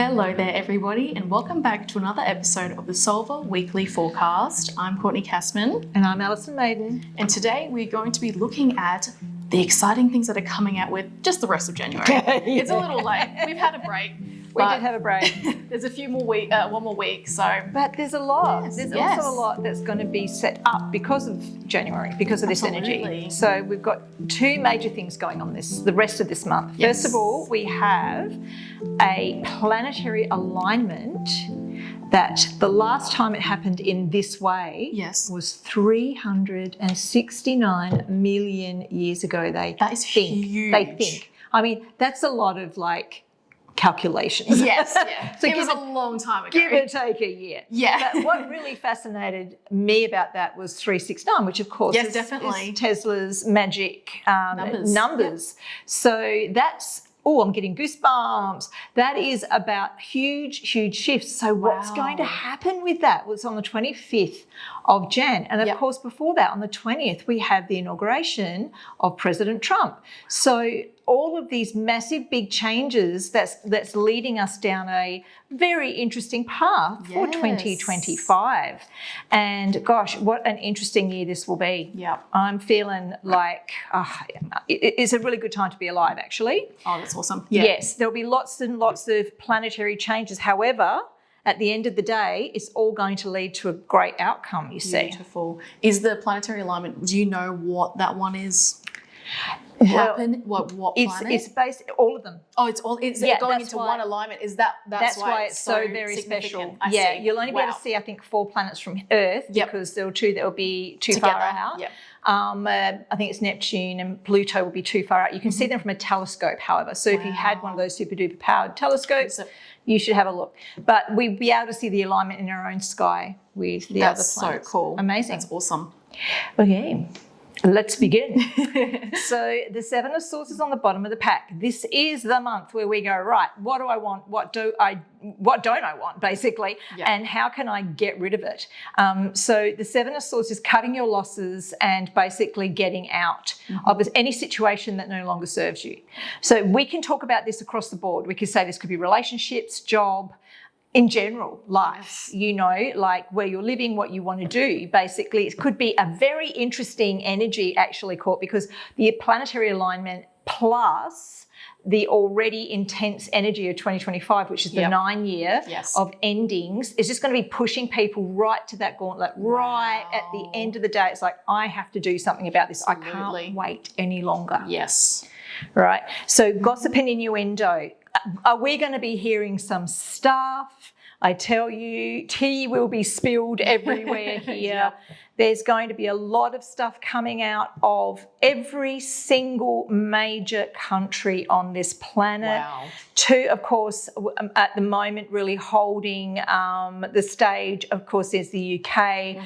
Hello there everybody and welcome back to another episode of the Soulver Weekly Forecast. I'm Courtney Kassman. And I'm Alison, Maiden. And today we're going to be looking at the exciting things that are coming out with just the rest of January. It's a little late. We've had a break. We did have a break. There's a few more one more week, so. But there's a lot. Yes, there's yes. also a lot that's going to be set up because of January, because of this Absolutely. energy. So we've got two major things going on the rest of this month. Yes. First of all, we have a planetary alignment that the last time it happened in this way was 369 million years ago. That is huge. They think. I mean, that's a lot of calculations. Yes, yeah. So it was a long time ago. Give or take a year. Yeah. But what really fascinated me about that was 369, which of course is Tesla's magic numbers. Yep. So that's, I'm getting goosebumps. That is about huge, huge shifts. So what's going to happen with that was on the 25th of Jan. And of course, before that, on the 20th, we have the inauguration of President Trump. So all of these massive big changes that's leading us down a very interesting path for 2025. And gosh, what an interesting year this will be. Yeah. I'm feeling like it's a really good time to be alive, actually. Oh, that's awesome. Yeah. Yes, there'll be lots and lots of planetary changes. However, at the end of the day, it's all going to lead to a great outcome, you see. Beautiful. Is the planetary alignment, do you know what that one is? What planet? It's based all of them. Oh, it's going into one alignment. Is that's why it's so very special? Yeah, you'll only be able to see, I think, 4 planets from Earth because there are 2 that will be too far out. Yep. I think it's Neptune and Pluto will be too far out. You can see them from a telescope, however. So if you had one of those super duper powered telescopes, you should have a look. But we'd be able to see the alignment in our own sky with the other planets. That's so cool. Amazing. That's awesome. Okay. Let's begin. So the 7 of Swords is on the bottom of the pack. This is the month where we go, right, what do I want? What don't I want, basically? Yeah. And how can I get rid of it? So the 7 of Swords is cutting your losses and basically getting out of any situation that no longer serves you. So we can talk about this across the board. We could say this could be relationships, job, in general, life, like where you're living, what you want to do. Basically, it could be a very interesting energy actually, Court, because the planetary alignment plus the already intense energy of 2025, which is the 9-year of endings, is just going to be pushing people right to that gauntlet, right at the end of the day. It's like, I have to do something about this. Absolutely. I can't wait any longer. Yes. Right. So gossip and innuendo. Are we going to be hearing some stuff? I tell you, tea will be spilled everywhere here. There's going to be a lot of stuff coming out of every single major country on this planet. Wow. 2, of course, at the moment really holding the stage, of course, is the UK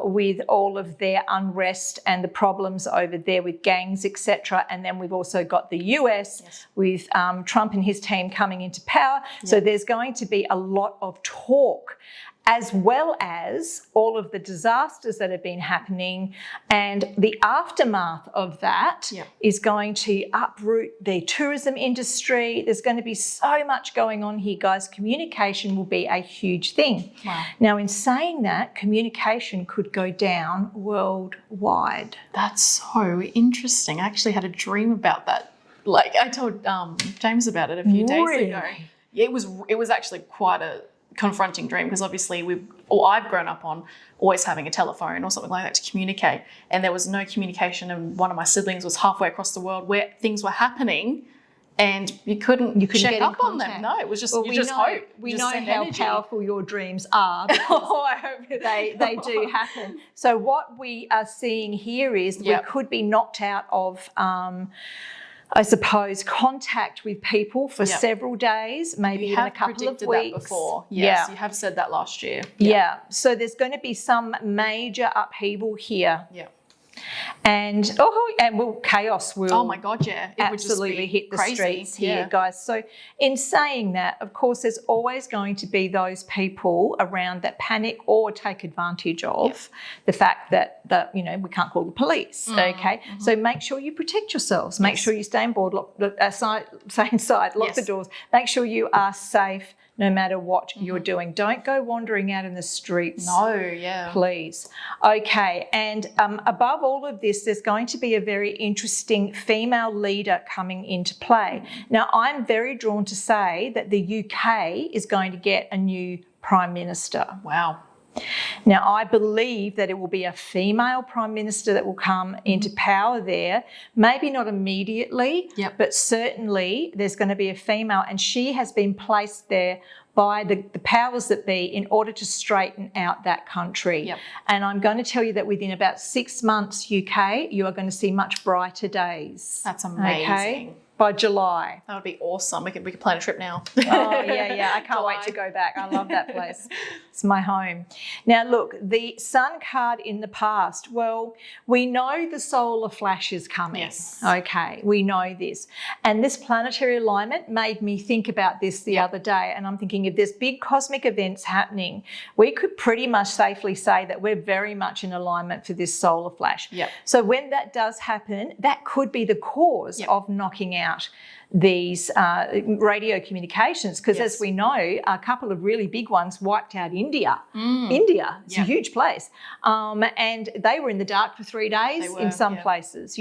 with all of their unrest and the problems over there with gangs, etc. And then we've also got the US with Trump and his team coming into power. So there's going to be a lot of talk, as well as all of the disasters that have been happening, and the aftermath of that is going to uproot the tourism industry. There's going to be so much going on here, guys. Communication will be a huge thing. Wow. Now, in saying that, communication could go down worldwide. That's so interesting. I actually had a dream about that. Like I told James about it a few days ago. Yeah, it was actually quite a confronting dream because obviously I've grown up on always having a telephone or something like that to communicate, and there was no communication, and one of my siblings was halfway across the world where things were happening and you couldn't check up on them. No, it was just hope. We know how powerful your dreams are. I hope they do happen. So what we are seeing here is we could be knocked out of I suppose, contact with people for several days, maybe even a couple of weeks. You have predicted that before. Yes, you have said that last year. Yeah. So there's going to be some major upheaval here. Yeah. And chaos will Oh my God, yeah. It would just absolutely be hit the crazy. streets here, guys. So in saying that, of course, there's always going to be those people around that panic or take advantage of the fact that we can't call the police. Okay, so make sure you protect yourselves. Make sure you stay on board, stay inside, lock the doors. Make sure you are safe no matter what you're doing. Don't go wandering out in the streets. No, yeah. Please. Okay, and above all of this, there's going to be a very interesting female leader coming into play. Now, I'm very drawn to say that the UK is going to get a new Prime Minister. Wow. Now, I believe that it will be a female Prime Minister that will come into power there. Maybe not immediately, but certainly there's going to be a female, and she has been placed there by the powers that be in order to straighten out that country. And I'm going to tell you that within about 6 months, UK, you are going to see much brighter days. That's amazing. Okay? By July. That would be awesome. We could plan a trip now. Oh, yeah. I can't wait to go back. I love that place. It's my home. Now, look, the Sun card in the past, well, we know the solar flash is coming. Yes. Okay, we know this. And this planetary alignment made me think about this the other day. And I'm thinking if there's big cosmic events happening, we could pretty much safely say that we're very much in alignment for this solar flash. So when that does happen, that could be the cause of knocking out these radio communications, because as we know, a couple of really big ones wiped out India. India, it's a huge place. And they were in the dark for 3 days in some places,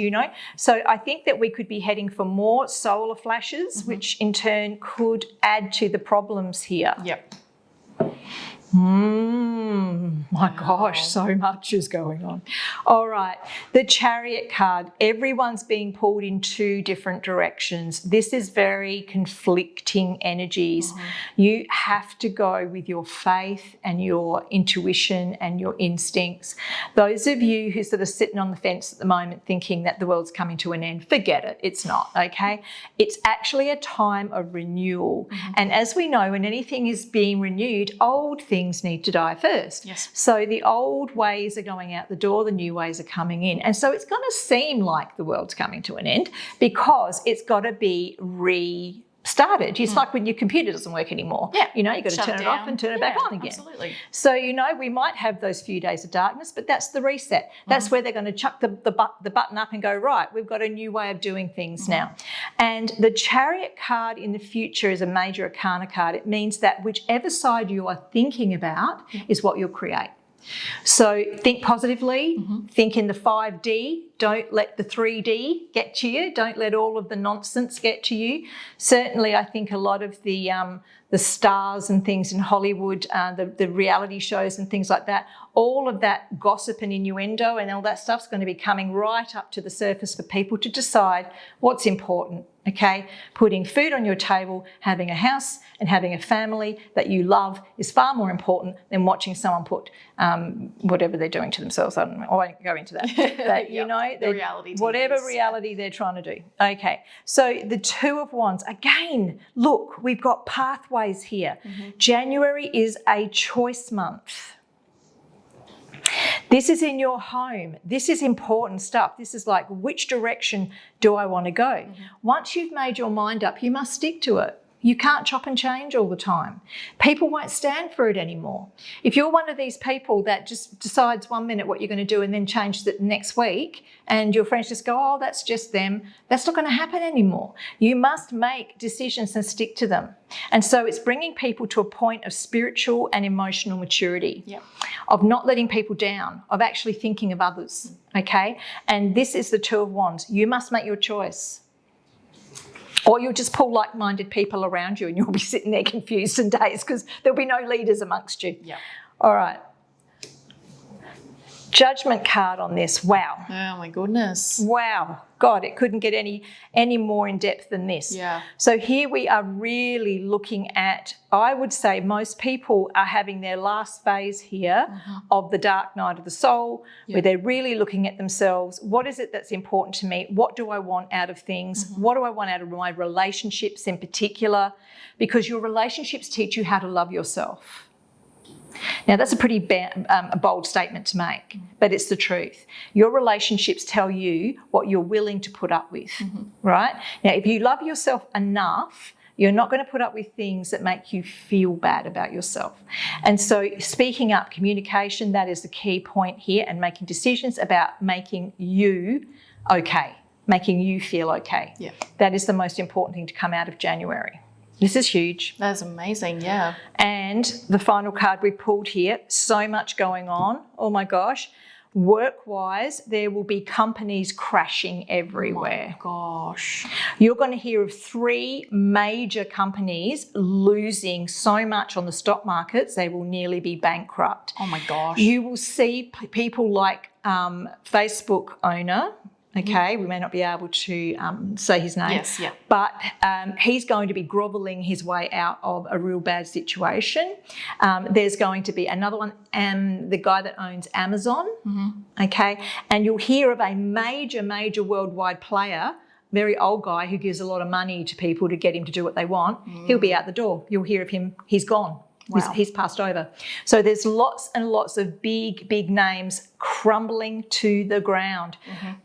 So I think that we could be heading for more solar flashes, which in turn could add to the problems here. My gosh, so much is going on. All right, the Chariot card. Everyone's being pulled in 2 different directions. This is very conflicting energies. You have to go with your faith and your intuition and your instincts. Those of you who sort of sitting on the fence at the moment thinking that the world's coming to an end, forget it. It's not, okay? It's actually a time of renewal. And as we know, when anything is being renewed, old things need to die first. So the old ways are going out the door, the new ways are coming in. And so it's going to seem like the world's coming to an end because it's got to be restarted. It's like when your computer doesn't work anymore. You've got to turn it off and turn it back on again. Absolutely. So, we might have those few days of darkness, but that's the reset. That's where they're going to chuck the button up and go, right, we've got a new way of doing things now. And the Chariot card in the future is a major arcana card. It means that whichever side you are thinking about is what you'll create. So think positively, think in the 5D, don't let the 3D get to you, don't let all of the nonsense get to you. Certainly I think a lot of the stars and things in Hollywood, the reality shows and things like that, all of that gossip and innuendo and all that stuff's going to be coming right up to the surface for people to decide what's important, okay? Putting food on your table, having a house and having a family that you love is far more important than watching someone put whatever they're doing to themselves. I won't go into that. But, the reality whatever reality they're trying to do. Okay, so the 2 of Wands. Again, look, we've got pathways here. January is a choice month. This is in your home. This is important stuff. This is like, which direction do I want to go? Once you've made your mind up, you must stick to it. You can't chop and change all the time. People won't stand for it anymore. If you're one of these people that just decides 1 minute what you're going to do and then changes it next week, and your friends just go, oh, that's just them, that's not going to happen anymore. You must make decisions and stick to them. And so it's bringing people to a point of spiritual and emotional maturity, of not letting people down, of actually thinking of others, okay? And this is the 2 of Wands. You must make your choice. Or you'll just pull like-minded people around you and you'll be sitting there confused in days because there'll be no leaders amongst you. All right. Judgment card on this. Wow. Oh, my goodness. Wow. God, it couldn't get any more in depth than this. So here we are really looking at, I would say most people are having their last phase here of the dark night of the soul, where they're really looking at themselves. What is it that's important to me? What do I want out of things? What do I want out of my relationships in particular? Because your relationships teach you how to love yourself. Now, that's a pretty a bold statement to make, but it's the truth. Your relationships tell you what you're willing to put up with, right? Now, if you love yourself enough, you're not going to put up with things that make you feel bad about yourself. And so speaking up, communication, that is the key point here, and making decisions about making you okay, making you feel okay. Yeah. That is the most important thing to come out of January. This is huge. That's amazing, yeah. And the final card we pulled here, so much going on. Oh my gosh. Work-wise, there will be companies crashing everywhere. Oh my gosh. You're going to hear of 3 major companies losing so much on the stock markets, they will nearly be bankrupt. Oh my gosh. You will see people like Facebook owner, okay, we may not be able to say his name. Yes, yeah. But he's going to be grovelling his way out of a real bad situation. There's going to be another one, the guy that owns Amazon, okay, and you'll hear of a major worldwide player, very old guy who gives a lot of money to people to get him to do what they want. He'll be out the door. You'll hear of him. He's gone. Wow. He's passed over. So there's lots and lots of big names crumbling to the ground.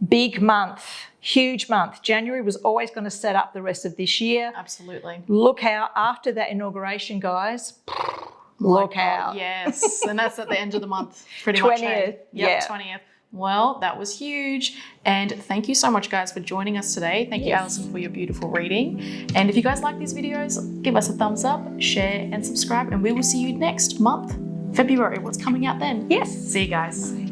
Big month, huge month. January was always going to set up the rest of this year. Absolutely. Look out after that inauguration, guys. Look out. Yes, and that's at the end of the month, pretty 20th, much. Yep, yeah. 20th. Well, that was huge. And thank you so much, guys, for joining us today. Thank you, Alison, for your beautiful reading. And if you guys like these videos, give us a thumbs up, share, and subscribe. And we will see you next month, February. What's coming out then? Yes. See you guys.